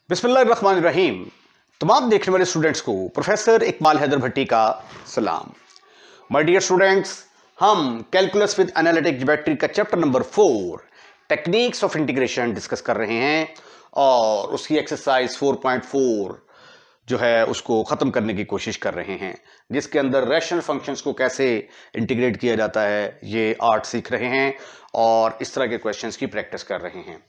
बिस्मिल्लाहिर्रहमानिर्रहीम। तमाम देखने वाले स्टूडेंट्स को प्रोफेसर इकबाल हैदर भट्टी का सलाम। माय डियर स्टूडेंट्स, हम कैलकुलस विद एनालिटिक ज्योमेट्री का chapter number 4 techniques of integration discuss कर रहे हैं और उसकी एक्सरसाइज 4.4 जो है उसको ख़त्म करने की कोशिश कर रहे हैं, जिसके अंदर रैशनल फंक्शंस को कैसे इंटीग्रेट किया जाता है ये आर्ट सीख रहे हैं और इस तरह के क्वेश्चंस की प्रैक्टिस कर रहे हैं।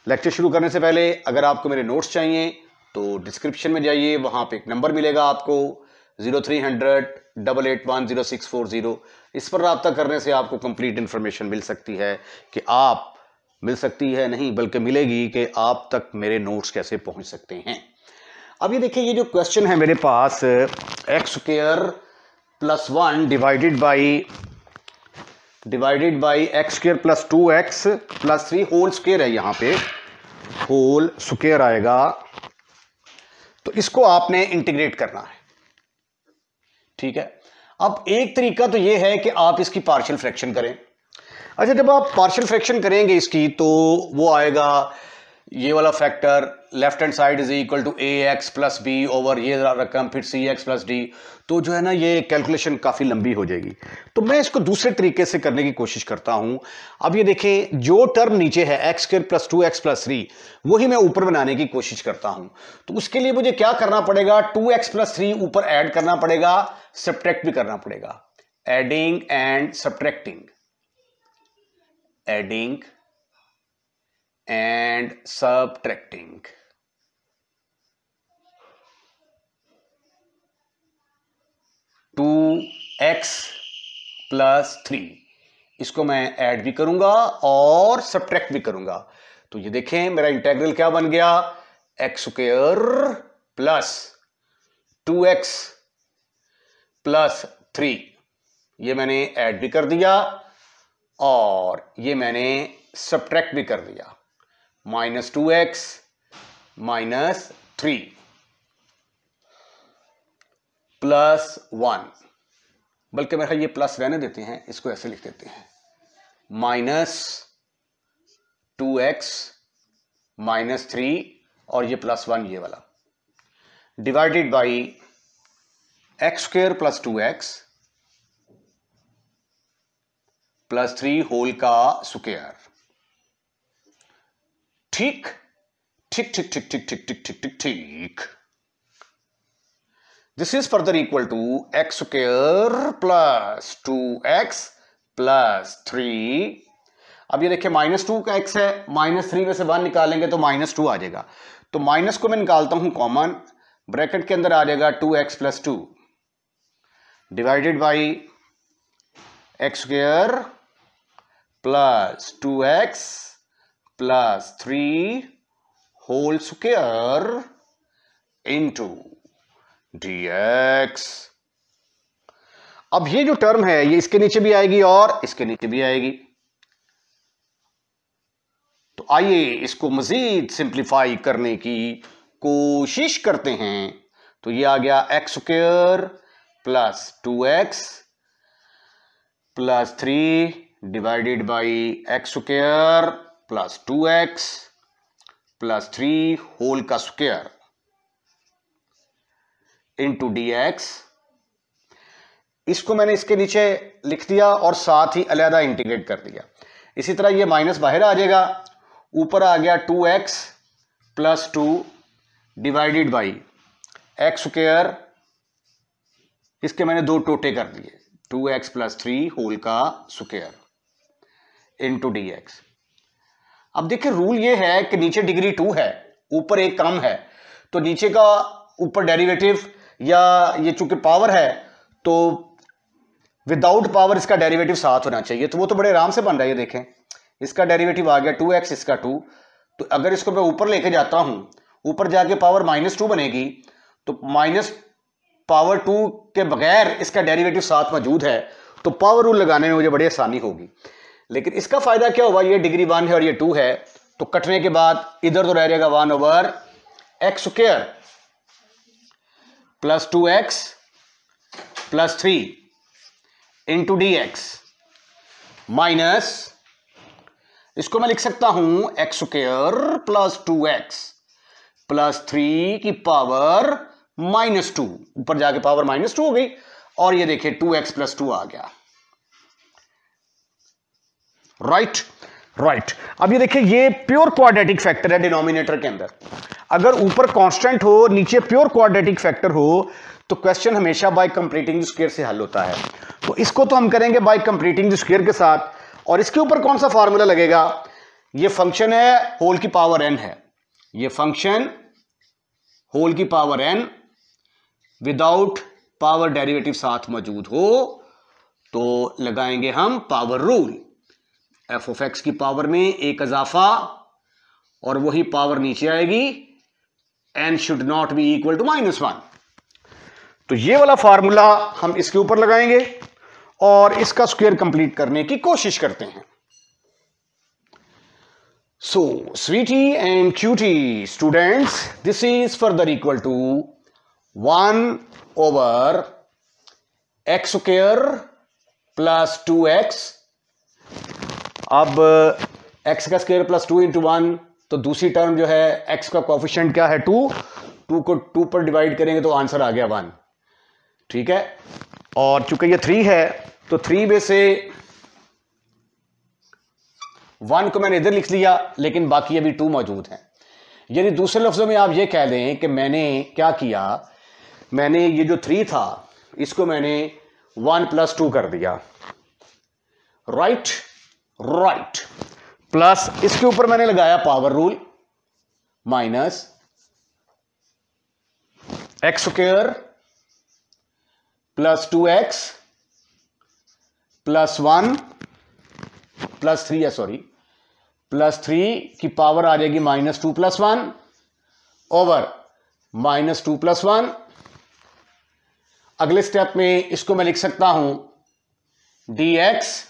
लेक्चर शुरू करने से पहले अगर आपको मेरे नोट्स चाहिए तो डिस्क्रिप्शन में जाइए, वहाँ पे एक नंबर मिलेगा आपको 0300-881-0640। इस पर रब्ता करने से आपको कंप्लीट इन्फॉर्मेशन मिल सकती है कि आप मिल सकती है नहीं बल्कि मिलेगी कि आप तक मेरे नोट्स कैसे पहुँच सकते हैं। अब ये देखिए, ये जो क्वेश्चन है मेरे पास x² + 1 divided by x² + 2x + 3 whole square है, यहाँ पे होल स्क्वायर आएगा, तो इसको आपने इंटीग्रेट करना है। ठीक है, अब एक तरीका तो ये है कि आप इसकी पार्शियल फ्रैक्शन करें। अच्छा, जब आप पार्शियल फ्रैक्शन करेंगे इसकी तो वो आएगा ये वाला factor left hand side is equal to ax + b over ये रकम फिर cx + d, तो जो है ना ये कैलकुलेशन काफ़ी लंबी हो जाएगी। तो मैं इसको दूसरे तरीके से करने की कोशिश करता हूं। अब ये देखें, जो टर्म नीचे है x² + 2x + 3 वही मैं ऊपर बनाने की कोशिश करता हूं। तो उसके लिए मुझे क्या करना पड़ेगा, 2x + 3 ऊपर ऐड करना पड़ेगा, सब्ट्रैक्ट भी करना पड़ेगा। Adding and subtracting, adding and subtracting। Two x + 3 इसको मैं ऐड भी करूंगा और सब्ट्रैक्ट भी करूंगा। तो ये देखें मेरा इंटीग्रल क्या बन गया, x² + 2x + 3। ये मैंने ऐड भी कर दिया और ये मैंने सब्ट्रैक्ट भी कर दिया। -2x - 3 + 1, बल्कि मेरा ये प्लस रहने देते हैं, इसको ऐसे लिख देते हैं -2x - 3 और ये +1 ये वाला, divided by x² + 2x + 3 whole का स्क्वायर। ठीक ठीक ठीक ठीक ठीक ठीक ठीक ठीक ठीक ठीक। This is further equal to x² + 2x + 3। अब ये देखिए -2 का x है, -3 में से 1 निकालेंगे तो -2 आ जाएगा। तो माइनस को मैं निकालता हूं कॉमन, ब्रैकेट के अंदर आ जाएगा 2x + 2 divided by x² + 2x + 3 whole square into dx। अब ये जो टर्म है ये इसके नीचे भी आएगी और इसके नीचे भी आएगी। तो आइए इसको मजीद सिंप्लीफाई करने की कोशिश करते हैं। तो ये आ गया x² + 2x + 3 divided by x² + 2x + 3 whole का स्क्वायर इंटू dx। इसको मैंने इसके नीचे लिख दिया और साथ ही अलहदा इंटीग्रेट कर दिया। इसी तरह ये माइनस बाहर आ जाएगा, ऊपर आ गया 2x + 2 डिवाइडेड बाई x², इसके मैंने दो टोटे कर दिए, 2x + 3 होल का स्क्वायर इंटू dx। अब देखिए रूल ये है कि नीचे डिग्री 2 है, ऊपर एक कम है, तो नीचे का ऊपर डेरिवेटिव या ये चूंकि पावर है तो विदाउट पावर इसका डेरिवेटिव साथ होना चाहिए। तो वो तो बड़े आराम से बन रहा है, ये देखें इसका डेरिवेटिव आ गया 2x, इसका 2। तो अगर इसको मैं ऊपर लेके जाता हूं, ऊपर जाके पावर -2 बनेगी, तो -2 के बगैर इसका डेरिवेटिव साथ मौजूद है, तो पावर रूल लगाने में मुझे बड़ी आसानी होगी। लेकिन इसका फायदा क्या हुआ, ये डिग्री 1 है और ये 2 है, तो कटने के बाद इधर तो रह जाएगा 1/x² + 2x + 3 into dx minus, इसको मैं लिख सकता हूं x² + 2x प्लस 3 की पावर -2, ऊपर जाके पावर -2 हो गई, और ये देखिए 2x + 2 आ गया। राइट। अब ये देखिए ये प्योर क्वाड्रेटिक फैक्टर है डिनोमिनेटर के अंदर। अगर ऊपर कांस्टेंट हो, नीचे प्योर क्वाड्रेटिक फैक्टर हो, तो क्वेश्चन हमेशा बाय कंप्लीटिंग द स्क्वायर से हल होता है। तो इसको तो हम करेंगे बाय कंप्लीटिंग द स्क्वायर के साथ। और इसके ऊपर कौन सा फार्मूला लगेगा? ये फंक्शन है होल की पावर n है, ये फंक्शन होल की power n without power derivative साथ मौजूद हो तो लगाएंगे हम पावर रूल। f(x) की पावर में एक इजाफा और वही पावर नीचे आएगी, n should not be equal to -1। तो ये वाला फार्मूला हम इसके ऊपर लगाएंगे और इसका स्क्वायर कंप्लीट करने की कोशिश करते हैं। So, sweetie and cutie students, this is further equal to 1/x² plus 2x। अब x का स्क्वायर प्लस 2 × 1, तो दूसरी टर्म जो है x का कोफिशिएंट क्या है 2 को 2 पर डिवाइड करेंगे तो आंसर आ गया 1। ठीक है, और चूंकि ये 3 है तो 3 में से 1 को मैंने इधर लिख लिया, लेकिन बाकी अभी 2 मौजूद है। यानी दूसरे लफ्जों में आप ये कह दें कि मैंने क्या किया, मैंने ये जो 3 था इसको मैंने 1 + 2 कर दिया। राइट। प्लस इसके ऊपर मैंने लगाया power rule, minus x² plus 2x plus 1 plus 3 है, सॉरी, प्लस 3 की पावर आ जाएगी -2 + 1 ओवर -2 + 1। अगले स्टेप में इसको मैं लिख सकता हूं dx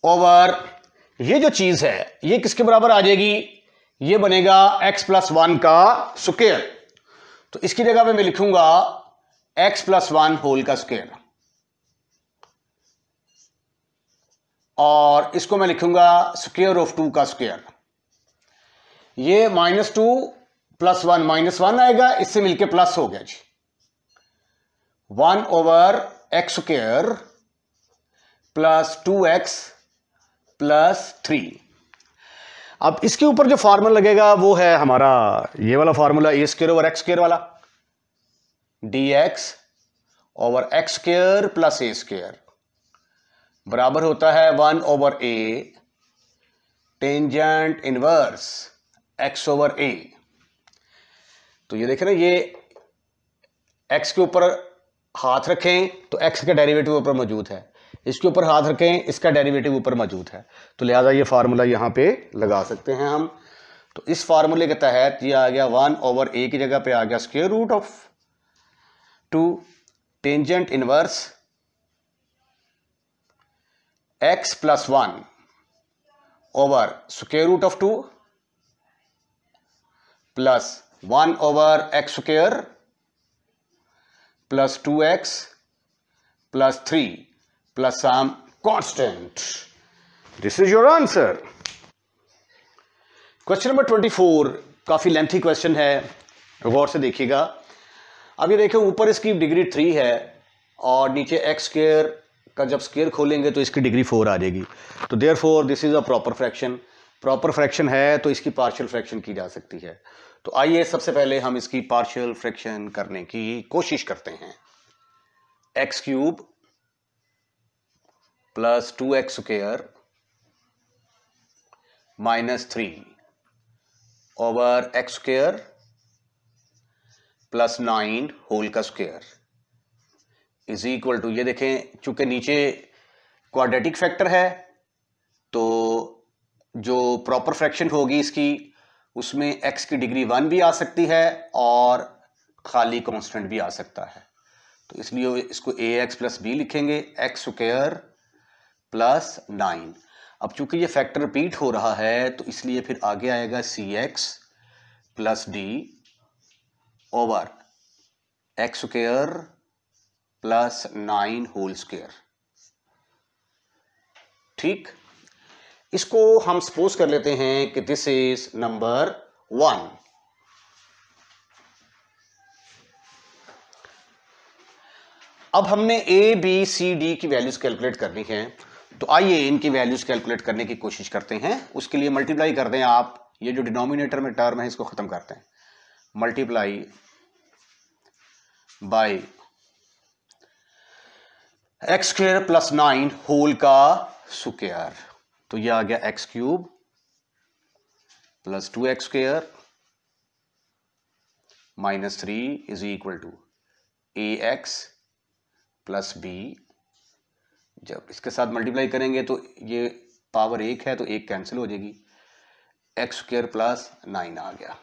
ओवर ये जो चीज है ये किसके बराबर आ जाएगी, ये बनेगा x + 1 का स्क्वायर। तो इसकी जगह पे मैं लिखूंगा x + 1 होल का स्क्वायर, और इसको मैं लिखूंगा √2 का स्क्वायर। ये -2 + 1 -1 आएगा, इससे मिलके प्लस हो गया जी, 1/x² प्लस 2x प्लस 3। अब इसके ऊपर जो फार्मूला लगेगा वो है हमारा ये वाला फार्मूला a² ओवर x² वाला, dx over x² plus a² बराबर होता है 1/a टेंजेंट इनवर्स x/a। तो ये देखें ना, ये x के ऊपर हाथ रखें तो x का डेरिवेटिव ऊपर मौजूद है, इसके ऊपर हाथ रखें इसका डेरिवेटिव ऊपर मौजूद है, तो लिहाजा ये फार्मूला यहां पे लगा सकते हैं हम। तो इस फार्मूले के तहत ये आ गया 1/a की जगह पे आ गया √2 tangent inverse x + 1 over √2 plus 1/x² plus 2x plus 3 plus some constant. This is your answer. Question number 24 काफी लेंथी क्वेश्चन है, गौर से देखिएगा। अब ये देखें ऊपर इसकी डिग्री 3 है और नीचे x² का जब स्क्वायर खोलेंगे तो इसकी डिग्री 4 आ जाएगी। तो therefore this is a proper fraction. Proper fraction है तो इसकी पार्शियल फ्रैक्शन की जा सकती है। तो आइए सबसे पहले हम इसकी पार्शियल फ्रैक्शन करने की कोशिश करते हैं। x³ plus 2x² minus 3 over x² plus 9 whole का स्क्वायर इज इक्वल टू, ये देखें चूंकि नीचे क्वाड्रेटिक फैक्टर है तो जो प्रॉपर फ्रैक्शन होगी इसकी उसमें x की डिग्री 1 भी आ सकती है और खाली कांस्टेंट भी आ सकता है। तो इसलिए इसको ax प्लस b लिखेंगे, x² प्लस 9। अब चूंकि ये फैक्टर रिपीट हो रहा है तो इसलिए फिर आगे आएगा cx plus d over x² plus 9 whole square. ठीक, इसको हम सपोज कर लेते हैं कि दिस इज नंबर 1। अब हमने ए बी सी डी की वैल्यूज कैलकुलेट करनी है, तो आइए इनकी वैल्यूज कैलकुलेट करने की कोशिश करते हैं। उसके लिए मल्टीप्लाई कर दें आप, ये जो डिनोमिनेटर में टर्म है इसको खत्म करते हैं, multiply by x square plus 9 whole का स्क्वायर, तो ये आ गया x cube plus 2x square minus 3 is equal to a x plus b. जब इसके साथ मल्टीप्लाई करेंगे तो ये पावर 1 है तो 1 कैंसिल हो जाएगी, एक्स स्क्वायर प्लस 9 आ गया,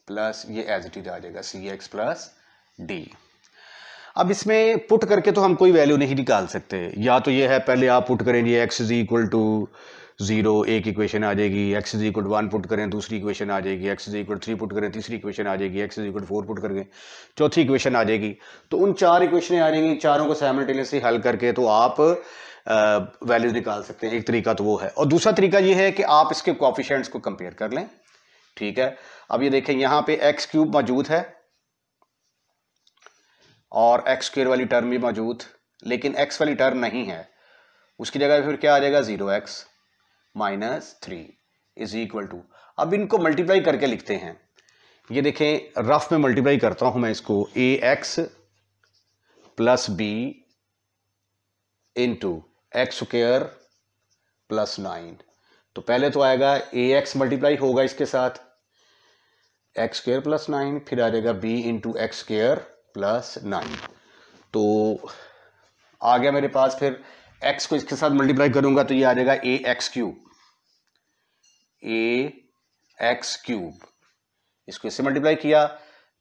प्लस ये एज इट इज आ जाएगा सी एक्स प्लस डी। अब इसमें पुट करके तो हम कोई वैल्यू नहीं निकाल सकते, या तो ये है पहले आप पुट करेंगे एक्स इज इक्वल टू 0, एक इक्वेशन आ जाएगी, x is equal to 1 put करें दूसरी इक्वेशन आ जाएगी, एक्स इज इक्वल 3 पुट करें तीसरी इक्वेशन आ जाएगी, एक्स इज इक्वल 4 पुट करें चौथी इक्वेशन आ जाएगी। तो उन 4 इक्वेशन आ जाएंगी, चारों को साइमल्टेनियसली हल करके तो आप वैल्यू निकाल सकते हैं। एक तरीका तो वो है, और दूसरा तरीका ये है कि आप इसके कोएफिशिएंट्स को कंपेयर कर लें। ठीक है, अब ये देखें यहाँ पे एक्स क्यूब मौजूद है और एक्स स्क्वायर वाली टर्म भी मौजूद, लेकिन एक्स वाली टर्म नहीं है, उसकी जगह फिर क्या आ जाएगा 0x minus 3 is equal to, अब इनको मल्टीप्लाई करके लिखते हैं। ये देखें रफ में मल्टीप्लाई करता हूं मैं इसको, A x plus B into x square plus 9, तो पहले तो आएगा ए एक्स मल्टीप्लाई होगा इसके साथ एक्स स्क्वायर प्लस 9, फिर आ जाएगा b into x square plus 9, तो आ गया मेरे पास। फिर x को इसके साथ मल्टीप्लाई करूंगा तो ये आ जाएगा ए एक्स क्यूब, ए एक्स क्यूब, इसको इससे मल्टीप्लाई किया,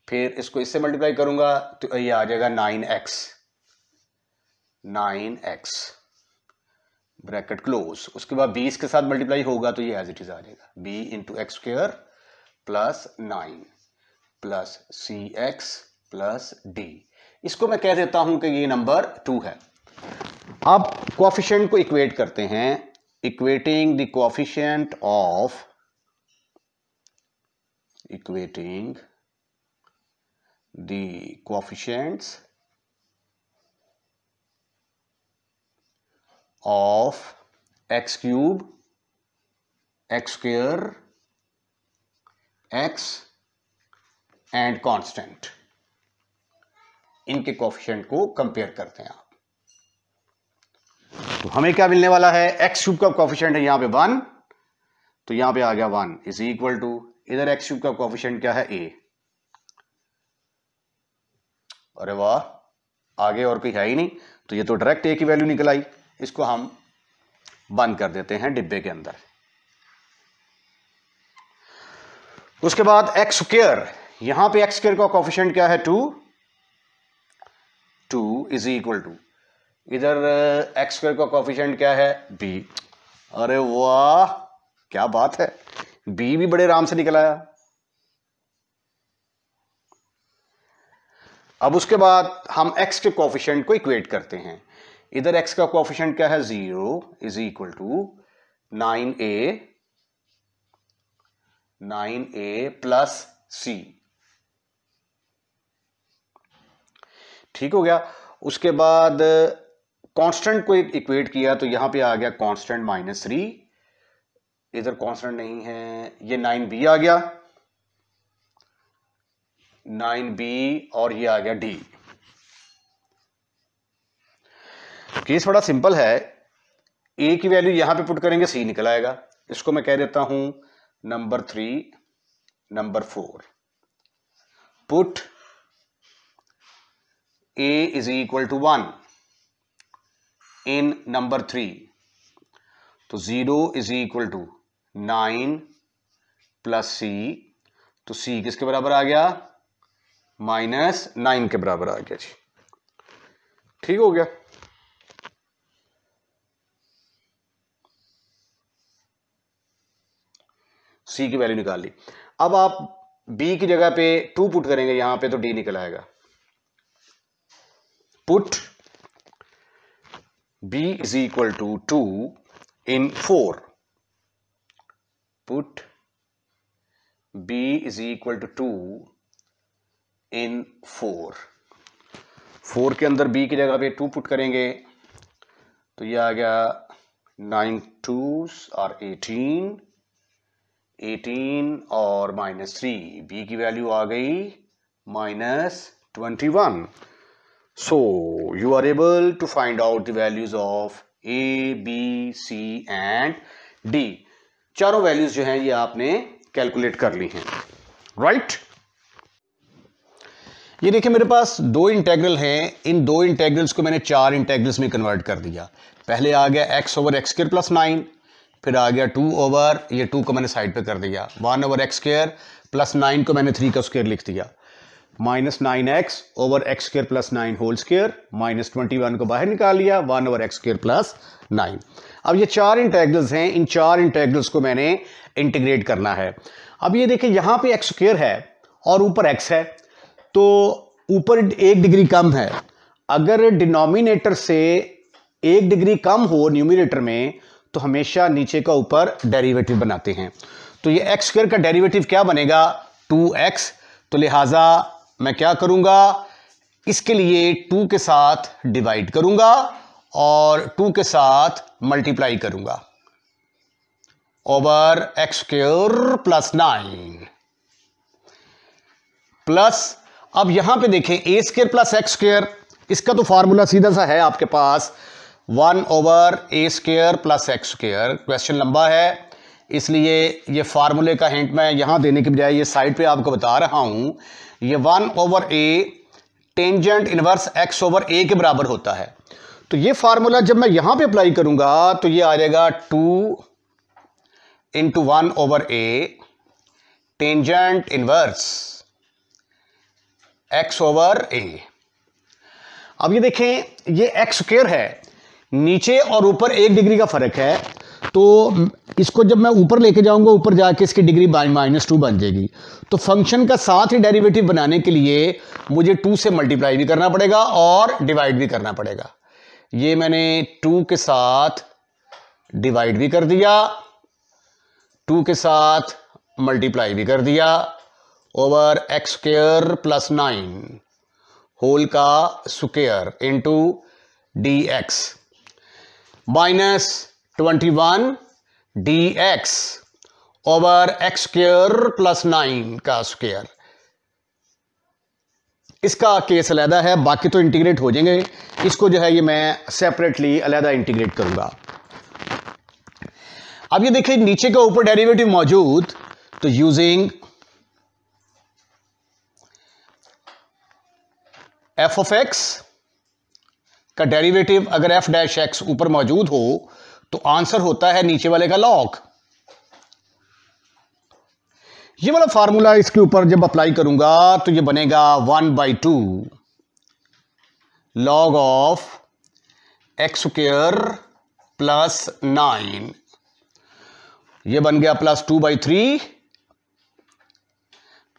फिर इसको इससे मल्टीप्लाई करूंगा तो ये आ जाएगा 9x ब्रैकेट क्लोज। उसके बाद b इसके साथ मल्टीप्लाई होगा तो ये एज इट इज आ जाएगा b into x square plus 9 plus C X plus D. इसको मैं कह देता हूं कि ये नंबर 2 है। अब कोएफिशिएंट को इक्वेट करते हैं, equating the coefficient of equating the coefficients of x cube, x square, x and constant, इनके कोएफिशिएंट को कंपेयर करते हैं आप। तो हमें क्या मिलने वाला है, x क्यूब का कोएफिशिएंट है यहां पे 1, तो यहां पे आ गया 1 इज इक्वल टू, इधर एक्स क्यूब का कोएफिशिएंट क्या है a, अरे वाह आगे और कोई है ही नहीं, तो ये तो डायरेक्ट a की वैल्यू निकल आई। इसको हम बंद कर देते हैं डिब्बे के अंदर। उसके बाद एक्स स्क्वायर, यहां पे एक्स स्क्वायर का कोएफिशिएंट क्या है 2 इज इक्वल टू, इधर एक्स स्क्वायर का कोएफिशिएंट क्या है b, अरे वाह क्या बात है, b भी बड़े आराम से निकल आया। अब उसके बाद हम x के कोएफिशिएंट को इक्वेट करते हैं, इधर x का कोएफिशिएंट क्या है 0 is equal to 9a plus c, ठीक हो गया। उसके बाद कांस्टेंट को इक्वेट किया तो यहां पे आ गया कांस्टेंट -3, इधर कांस्टेंट नहीं है, ये 9b आ गया 9b, और ये आ गया d। केस बड़ा सिंपल है, a की वैल्यू यहां पे पुट करेंगे c निकल आएगा। इसको मैं कह देता हूं number 3 number 4, put a is equal to 1 in number 3, तो 0 is equal to 9 plus c, तो c किसके बराबर आ गया -9 के बराबर आ गया जी, ठीक हो गया। c की वैल्यू निकाल ली। अब आप b की जगह पे 2 पुट करेंगे यहां पे तो d निकल आएगा, put b is equal to 2 in 4, put b is equal to 2 in 4, 4 के अंदर b की जगह पे 2 पुट करेंगे तो ये आ गया 9 2s और 18 और -3, b की वैल्यू आ गई -21. So you are able to find out the values of A, B, C and D. चारों वैल्यूज जो हैं ये आपने कैलकुलेट कर ली हैं, राइट? ये देखिए मेरे पास दो इंटेग्रल हैं, इन दो इंटेग्रल्स को मैंने चार इंटेग्रल्स में कन्वर्ट कर दिया. पहले आ गया x over x square plus 9, फिर आ गया 2 ओवर, ये 2 को मैंने साइड पे कर दिया, 1 ओवर एक्स स्क्वायर प्लस 9 को मैंने 3 का स्क्वायर लिख दिया, -9x over x square plus 9 whole square, -21 को बाहर निकाल लिया, 1 ओवर एक्स स्क्वायर प्लस 9. अब ये चार इंटेग्रल्स हैं, इन चार इंटेग्रल्स को मैंने इंटीग्रेट करना है. अब ये देखिए यहां पे एक्स स्क्वायर है और ऊपर एक्स है, तो ऊपर 1 डिग्री कम है. अगर डिनोमिनेटर से 1 डिग्री कम हो न्यूमरेटर में तो हमेशा नीचे का ऊपर डेरिवेटिव बनाते हैं. तो ये एक्स स्क्वायर का डेरिवेटिव क्या बनेगा? 2x. तो लिहाजा मैं क्या करूंगा, इसके लिए 2 के साथ डिवाइड करूंगा और 2 के साथ मल्टीप्लाई करूंगा over x square plus 9 plus, अब यहां पे देखें A square plus X square, इसका तो फार्मूला सीधा सा है आपके पास 1 over A square plus X square. Question लंबा है इसलिए ये फार्मूले का हिंट मैं यहां देने के बजाय ये साइड पे आपको बता रहा हूं. ये 1 ओवर ए टेंजेंट इनवर्स एक्स ओवर ए के बराबर होता है. तो ये फार्मूला जब मैं यहां पे अप्लाई करूंगा तो ये आ जाएगा 2 इंटू 1 ओवर ए टेंजेंट इनवर्स एक्स ओवर ए. अब ये देखें ये एक्स स्क्वायर है, नीचे और ऊपर 1 डिग्री का फर्क है, तो इसको जब मैं ऊपर लेके जाऊंगा ऊपर जाके इसकी डिग्री -2 बन जाएगी. तो फंक्शन का साथ ही डेरिवेटिव बनाने के लिए मुझे 2 से मल्टीप्लाई भी करना पड़ेगा और डिवाइड भी करना पड़ेगा. ये मैंने 2 के साथ डिवाइड भी कर दिया, 2 के साथ मल्टीप्लाई भी कर दिया over x square plus 9 whole का square into dx -21 dx over x square plus 9 का स्क्वायर. इसका केस अलहदा है, बाकी तो इंटीग्रेट हो जाएंगे. इसको जो है ये मैं सेपरेटली अलहदा इंटीग्रेट करूंगा. अब ये देखिए नीचे का ऊपर डेरिवेटिव मौजूद, तो यूजिंग एफ ऑफ एक्स का डेरिवेटिव अगर एफ डैश एक्स ऊपर मौजूद हो तो आंसर होता है नीचे वाले का लॉग. ये वाला फार्मूला इसके ऊपर जब अप्लाई करूंगा तो ये बनेगा 1/2 log of x square plus 9, ये बन गया प्लस 2/3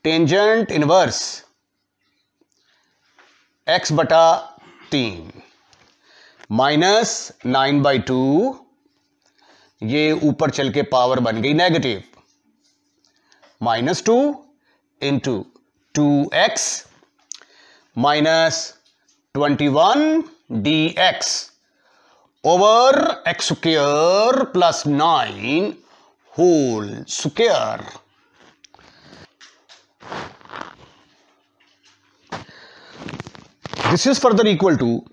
टेंजेंट इनवर्स x बटा 3 -9/2, ये ऊपर चल के पावर बन गई negative, -2 into 2x -21 dx over x square plus 9 whole square. This is further equal to,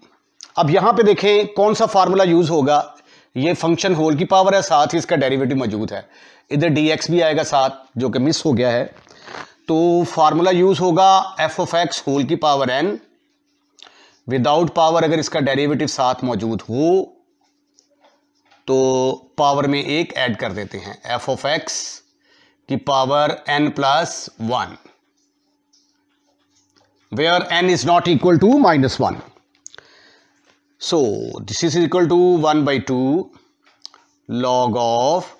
अब यहां पे देखें कौन सा फार्मूला यूज होगा. ये फंक्शन होल की पावर है, साथ ही इसका डेरिवेटिव मौजूद है, इधर dx भी आएगा साथ जो कि मिस हो गया है. तो फार्मूला यूज होगा एफ ऑफ एक्स होल की पावर n, विदाउट पावर अगर इसका डेरिवेटिव साथ मौजूद हो तो पावर में एक ऐड कर देते हैं, एफ ऑफ एक्स की power n+1 where n is not equal to -1. So this is equal to 1/2 log of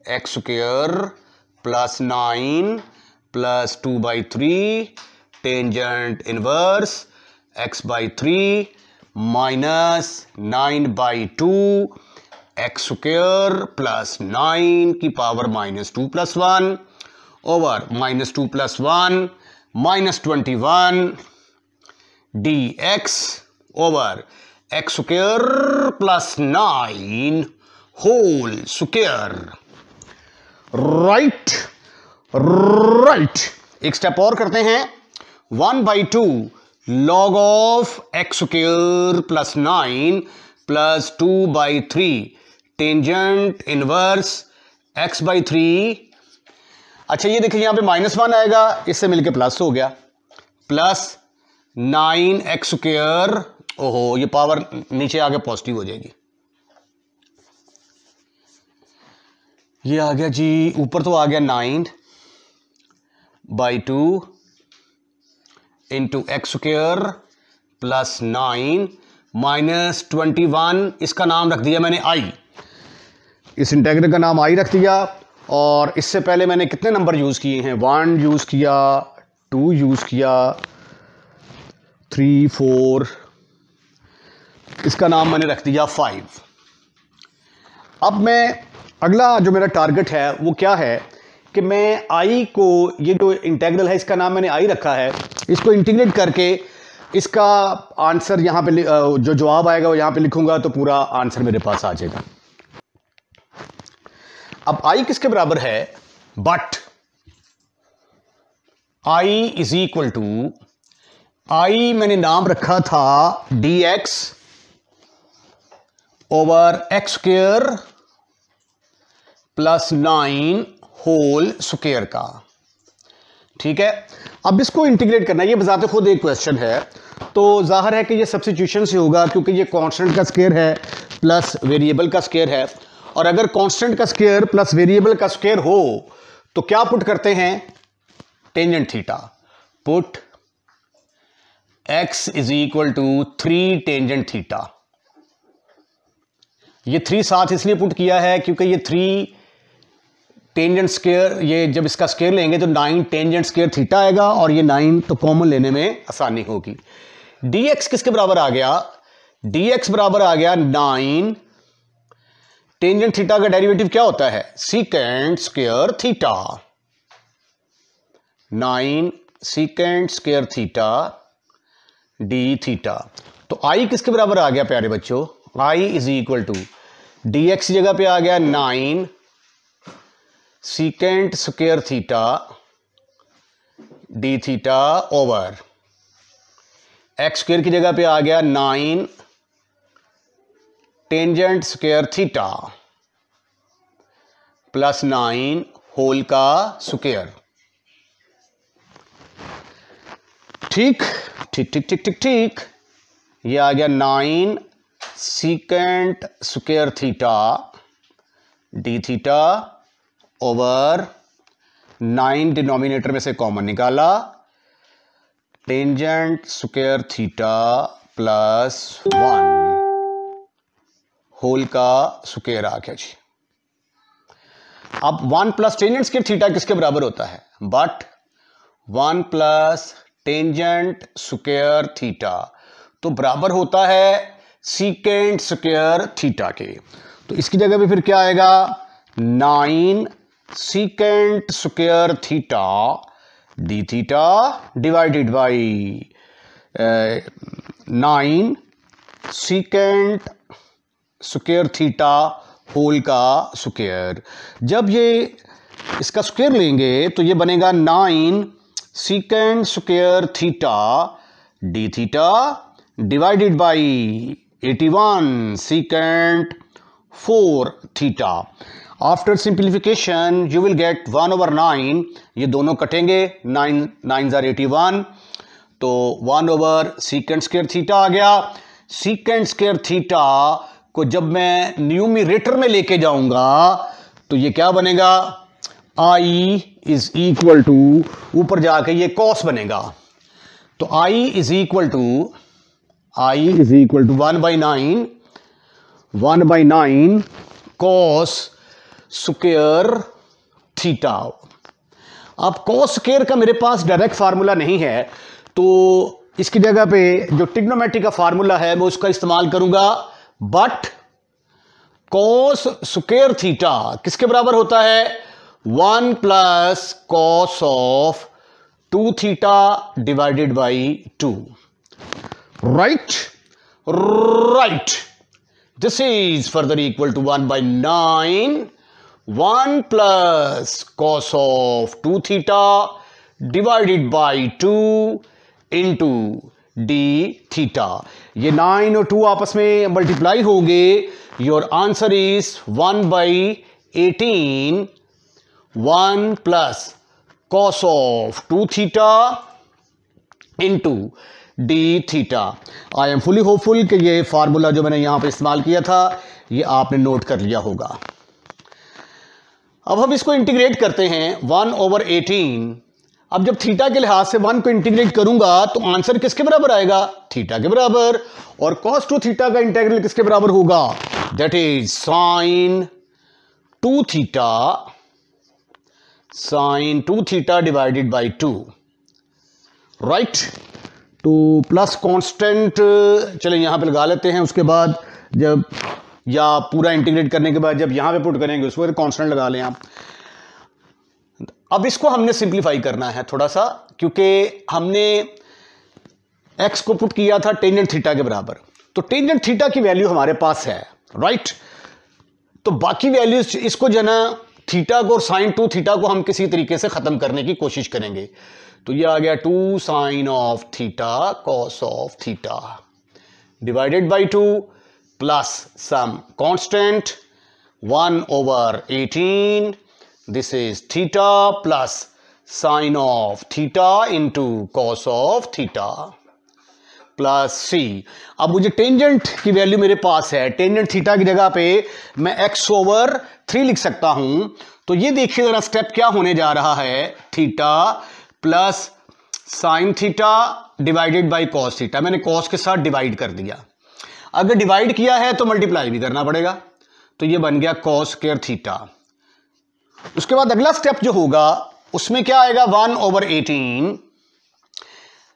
x square plus 9 plus 2/3 tangent inverse x/3 minus 9/2 x square plus 9 की power -2 + 1 over -2 + 1 -21 dx over x square plus 9 whole square. Right right. एक step और करते हैं। 1/2 log of x square plus 9 plus 2/3 tangent inverse x/3। अच्छा ये देखिए यहां पे -1 आएगा, इससे मिलके प्लस हो गया, प्लस 9x स्क्वायर। ओहो ये पावर नीचे आके पॉजिटिव हो जाएगी। ये आ गया जी, ऊपर तो आ गया 9/2 into x square plus 9 minus 21। इसका नाम रख दिया मैंने i, इस इंटेग्रल का नाम i रख दिया। और इससे पहले मैंने कितने नंबर यूज़ किए हैं? 1 यूज़ किया, 2 यूज़ किया, 3 4, इसका नाम मैंने रख दिया 5। अब मैं अगला जो मेरा टारगेट है वो क्या है कि मैं i को, ये जो इंटेग्रल है इसका नाम मैंने i रखा है, इसको इंटीग्रेट करके इसका आंसर यहाँ पे जो जवाब आएगा वो यहाँ पे लिखूंगा तो पूरा आंसर मेरे पास आ जाएगा। अब i किसके बराबर है? But i is equal to, i मैंने नाम रखा था dx over x square plus 9 whole square का। ठीक है, अब इसको इंटीग्रेट करना, ये बजाते खुद एक क्वेश्चन है, तो जाहिर है कि ये सब्स्टिट्यूशन से होगा क्योंकि ये कांस्टेंट का स्क्वायर है प्लस वेरिएबल का स्क्वायर है। और अगर कांस्टेंट का स्क्वायर प्लस वेरिएबल का स्क्वायर हो तो क्या पुट करते हैं? Tangent theta. Put x is equal to 3 tangent theta. ये 3 साथ इसलिए पुट किया है क्योंकि ये 3 टेंजेंट स्क्वायर, ये जब इसका स्क्वायर लेंगे तो 9 टेंजेंट स्क्वायर थीटा आएगा और ये 9 तो कॉमन लेने में आसानी होगी। dx किसके बराबर आ गया? dx बराबर आ गया 9 टेंजेंट थीटा का डेरिवेटिव क्या होता है? Secant square theta. 9 secant square theta D theta. तो i किसके बराबर आ गया प्यारे बच्चों? i is equal to dx जगह पे आ गया 9 secant square theta D theta over x square की जगह पे आ गया 9 tangent square theta plus 9 whole का स्क्वायर। ठीक ठीक ठीक ठीक ठीक ठीक। ये आ गया 9 secant square theta D theta over 9 denominator में से कॉमन निकाला, tangent square theta plus 1 whole का स्क्वायर आ गया जी। अब 1 प्लस टेंजेंट स्क्वायर थीटा किसके बराबर होता है? But 1 plus tangent square theta तो बराबर होता है सीकेंट स्क्वायर थीटा के। तो इसकी जगह पे फिर क्या आएगा? 9 secant square theta D theta divided by 9 secant square theta whole का स्क्वायर। जब ये इसका स्क्वायर लेंगे तो ये बनेगा 9 secant square theta D theta divided by 81 secant 4 theta. After simplification you will get 1/9। ये दोनों कटेंगे, 9 9 जार 81, तो 1 सीकेंट स्क्वायर थीटा आ गया। सीकेंट स्क्वायर थीटा को जब मैं न्यूमरेटर में लेके जाऊंगा तो ये क्या बनेगा? i इज इक्वल टू, ऊपर जाके ये कॉस बनेगा, तो i is equal to 1/9 cos square theta. अब कॉस स्क्वायर का मेरे पास डायरेक्ट फार्मूला नहीं है, तो इसकी जगह पे जो ट्रिग्नोमेट्री का फार्मूला है मैं उसका इस्तेमाल करूंगा। बट कॉस स्क्वायर थीटा किसके बराबर होता है? 1 plus cos of 2 theta divided by 2। Right right, this is further equal to 1/9 1 plus cos of 2 theta divided by 2 into D theta. ये 9 और 2 आपस में मल्टीप्लाई होंगे। Your answer is 1/18 1 plus cos of 2 theta into D theta. I am fully hopeful कि ये formula जो मैंने यहां पे इस्तेमाल किया था ये आपने नोट कर लिया होगा। अब हम इसको इंटीग्रेट करते हैं 1/18। अब जब थीटा के लिहाज से 1 को इंटीग्रेट करूंगा तो आंसर किसके बराबर आएगा? थीटा के बराबर। और cos 2 थीटा का इंटीग्रल किसके बराबर होगा? That is sin 2 theta divided by 2, right. तो प्लस कांस्टेंट चले यहां पे लगा लेते हैं। उसके बाद जब या पूरा इंटीग्रेट करने के बाद जब यहां पे पुट करेंगे उसको कांस्टेंट लगा लें आप। अब इसको हमने सिंप्लीफाई करना है थोड़ा सा, क्योंकि हमने x को पुट किया था टेंजेंट थीटा के बराबर। तो टेंजेंट थीटा की वैल्यू हमारे पास है, राइट। तो बाकी वैल्यूज इसको जो है ना थीटा को और साइन 2 थीटा को हम किसी तरीके से खत्म करने की कोशिश करेंगे। तो ये आ गया 2 sine of theta cos of theta divided by 2 plus some constant 1/18। This is theta plus sine of theta into cos of theta plus c। अब मुझे टेंजेंट की वैल्यू मेरे पास है। टेंजेंट थीटा की जगह पे मैं x/3 लिख सकता हूं। तो ये देखिए जरा स्टेप क्या होने जा रहा है, theta plus sine theta divided by cos theta. मैंने कॉस के साथ डिवाइड कर दिया। अगर डिवाइड किया है तो मल्टीप्लाई भी करना पड़ेगा। तो ये बन गया कॉस स्क्वायर थीटा। उसके बाद अगला स्टेप जो होगा उसमें क्या आएगा? 1/18।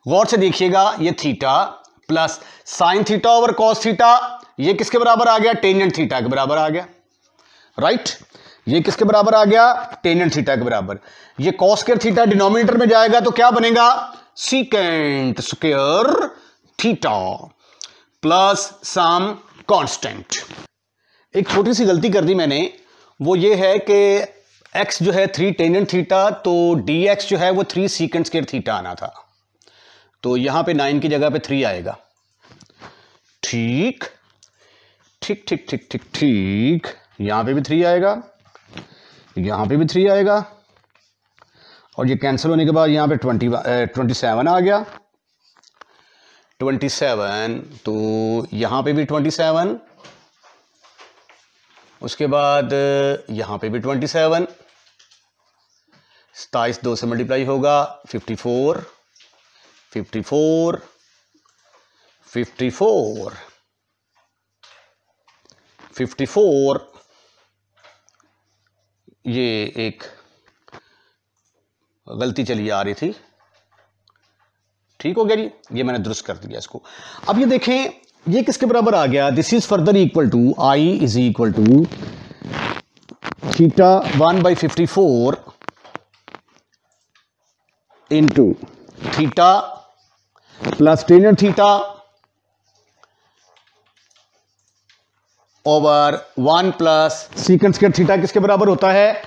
गौर से देखिएगा, ये theta plus sine theta over cos theta, ये किसके बराबर आ गया? टेंजेंट थीटा के बराबर आ गया, राइट। ये किसके बराबर आ गया? टेंजेंट थीटा के बराबर। ये कॉस स्क्वायर थीटा डिनोमिनेटर में जाएगा तो क्या बनेगा? Secant square theta plus some constant. एक छोटी सी गलती कर दी मैंने, वो ये है कि x जो है 3 टेंजेंट थीटा, तो dx जो है वो 3 सीकेंट स्क्वायर थीटा आना था। तो यहां पे 9 की जगह पे 3 आएगा। ठीक ठीक ठीक ठीक ठीक ठीक, यहां पे भी 3 आएगा, यहां पे भी 3 आएगा, और ये कैंसिल होने के बाद यहां पे 27 आ गया। 27, तो यहां पे भी 27, उसके बाद यहां पे भी 27, 27 2 से मल्टीप्लाई होगा 54, 54, 54, 54। ये एक गलती चली आ रही थी, ठीक हो गया जी, ये मैंने दुरुस्त कर दिया इसको। अब ये देखें, ये किसके बराबर आ गया? This is further equal to I is equal to theta 1/54 into theta plus tangent theta over 1 plus secant square theta किसके बराबर होता है?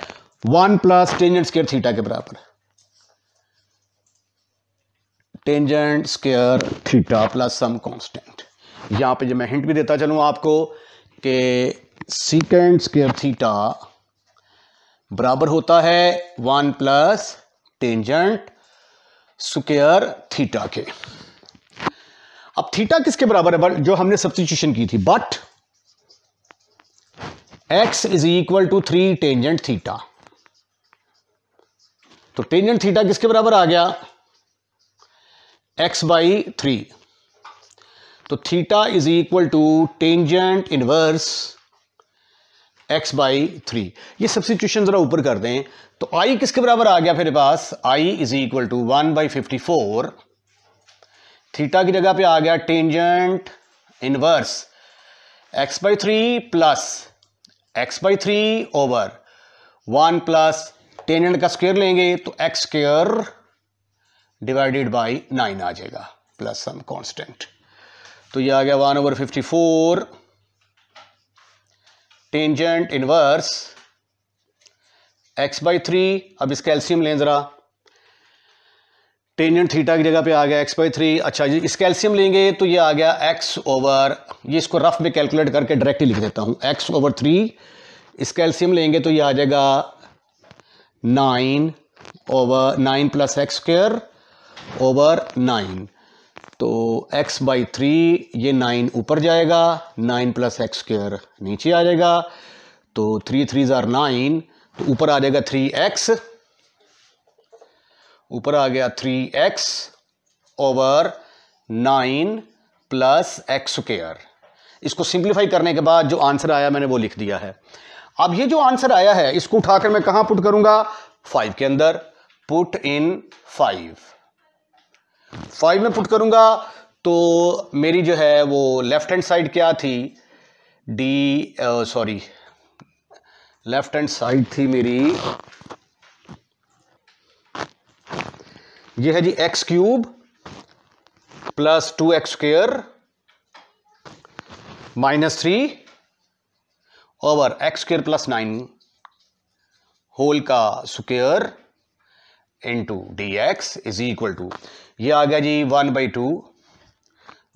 1 प्लस टेंजेंट स्क्वायर थीटा के बराबर। Tangent square theta plus some constant. यहां पे जो मैं हिंट भी देता चलूं आपको कि सीकेंट स्क्वायर थीटा बराबर होता है 1 प्लस टेंजेंट स्क्वायर थीटा के। अब थीटा किसके बराबर है जो हमने सब्स्टिट्यूशन की थी? But x is equal to 3 tangent theta. तो टेंजेंट थीटा किसके बराबर आ गया? x/3। तो theta is equal to tangent inverse x/3। ये सब्स्टिट्यूशन जरा ऊपर कर दें तो i किसके बराबर आ गया? मेरे पास i is equal to 1/54। Theta की जगह पे आ गया tangent inverse x/3 plus x/3 over 1 plus tangent का स्क्वायर लेंगे तो x स्क्वायर डिवाइडेड बाई 9 आ जाएगा प्लस सम कांस्टेंट। तो ये आ गया 1/54 टेंजेंट इनवर्स x/3। अब इसका एलसीएम लें जरा, टेंजेंट थीटा की जगह पे आ गया x/3। अच्छा जी, इसका एलसीएम लेंगे तो ये आ गया x/, ये इसको रफ में कैलकुलेट करके डायरेक्टली लिख देता हूं, x/3। इसका एलसीएम लेंगे तो ये आ जाएगा 9 + x² ओवर 9। तो x/3 ये 9 ऊपर जाएगा, 9 + x² नीचे आ जाएगा। तो 3 3 = 9, तो ऊपर आ जाएगा 3x, ऊपर आ गया 3x ओवर 9 + x²। इसको सिंप्लीफाई करने के बाद जो आंसर आया मैंने वो लिख दिया है। अब ये जो आंसर आया है इसको उठाकर मैं कहां पुट करूंगा, 5 के अंदर। पुट इन 5 में पुट करूंगा तो मेरी जो है वो लेफ्ट हैंड साइड क्या थी, लेफ्ट हैंड साइड थी मेरी, ये है जी x³ + 2x² -3 over x² + 9 whole का square into dx is equal to, ये आ गया जी 1/2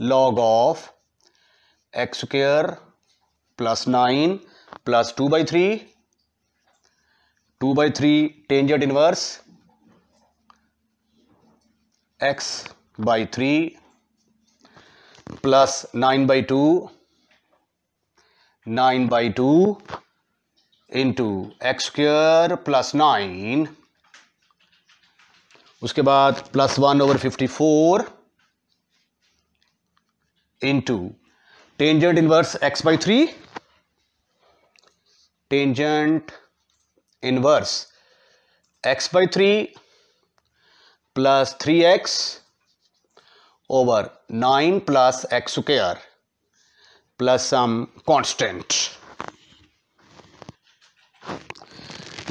log of x² + 9 + 2/3 tangent inverse x/3 plus 9/2 into x² + 9, उसके बाद plus 1/54 into tangent inverse x/3, tangent inverse x/3 plus 3x over 9 + x² plus some constant.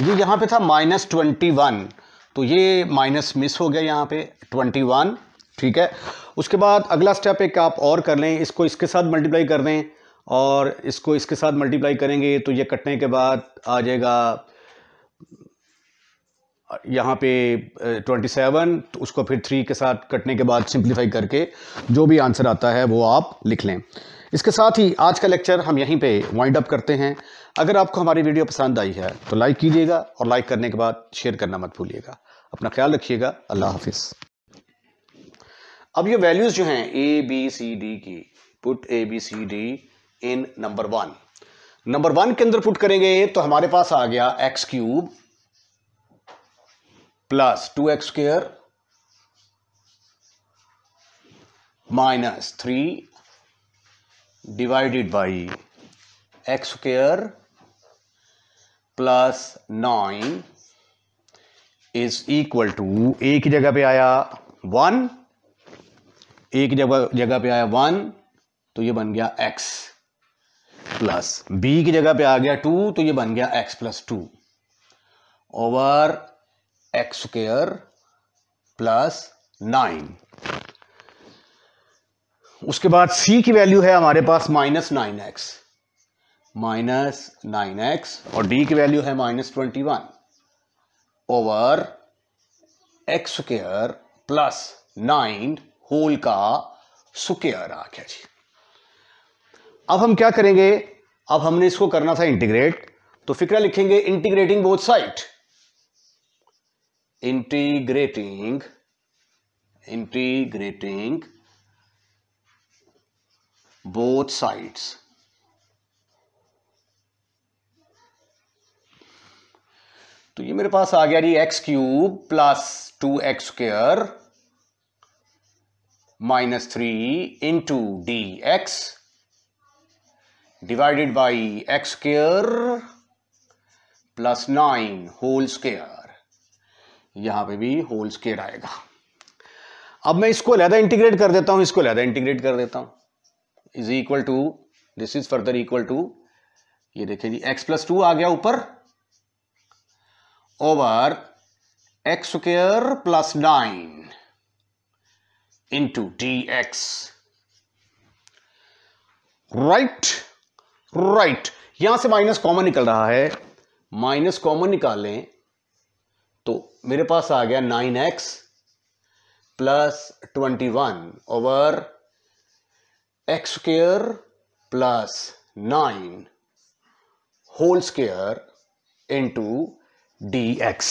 ये यहां पे था -21, तो ये माइनस मिस हो गया यहां पे 21, ठीक है। उसके बाद अगला स्टेप एक आप और कर लें, इसको इसके साथ मल्टीप्लाई कर दें और इसको इसके साथ मल्टीप्लाई करेंगे तो ये कटने के बाद आ जाएगा यहाँ पे 27, तो उसको फिर 3 के साथ कटने के बाद सिंप्लीफाई करके जो भी आंसर आता है वो आप लिख लें। इसके साथ ही आज का लेक्चर हम यहीं पे वाइंड अप करते हैं। अगर आपको हमारी वीडियो पसंद आई है तो लाइक कीजिएगा और लाइक करने के बाद शेयर करना मत भूलिएगा। अपना ख्याल रखिएगा। अल्लाह हाफिज़। अब ये वैल्यूज़ जो हैं ABCD की, पुट ABCD इन नंबर 1। नंबर 1 के अंदर पुट करेंगे तो हमारे पास आ गया x³ plus 2x² minus 3 divided by x² plus 9 is equal to, A की जगह पे आया 1, ए की जगह पे आया 1, तो ये बन गया x, प्लस b की जगह पे आ गया 2, तो ये बन गया x + 2 ओवर x² प्लस 9। उसके बाद c की वैल्यू है हमारे पास -9x, और d की वैल्यू है -21 ओवर x² प्लस 9 होल का स्क्वायर आ गया जी। अब हम क्या करेंगे, अब हमने इसको करना था इंटीग्रेट, तो फिक्रा लिखेंगे integrating both side, integrating both sides. तो ये मेरे पास आ गया जी x³ plus 2x² -3 into dx divided by x² plus 9 whole square, यहां पे भी होल स्क्वायर आएगा। अब मैं इसको अलहदा इंटीग्रेट कर देता हूं, इसको अलहदा इंटीग्रेट कर देता हूं, is equal to, this is further equal to, ये देखें जी x + 2 आ गया ऊपर over x² plus 9 into dx right right, यहां से माइनस कॉमन निकल रहा है, माइनस कॉमन निकालें तो मेरे पास आ गया 9x plus 21 over X square plus 9 whole square into dx।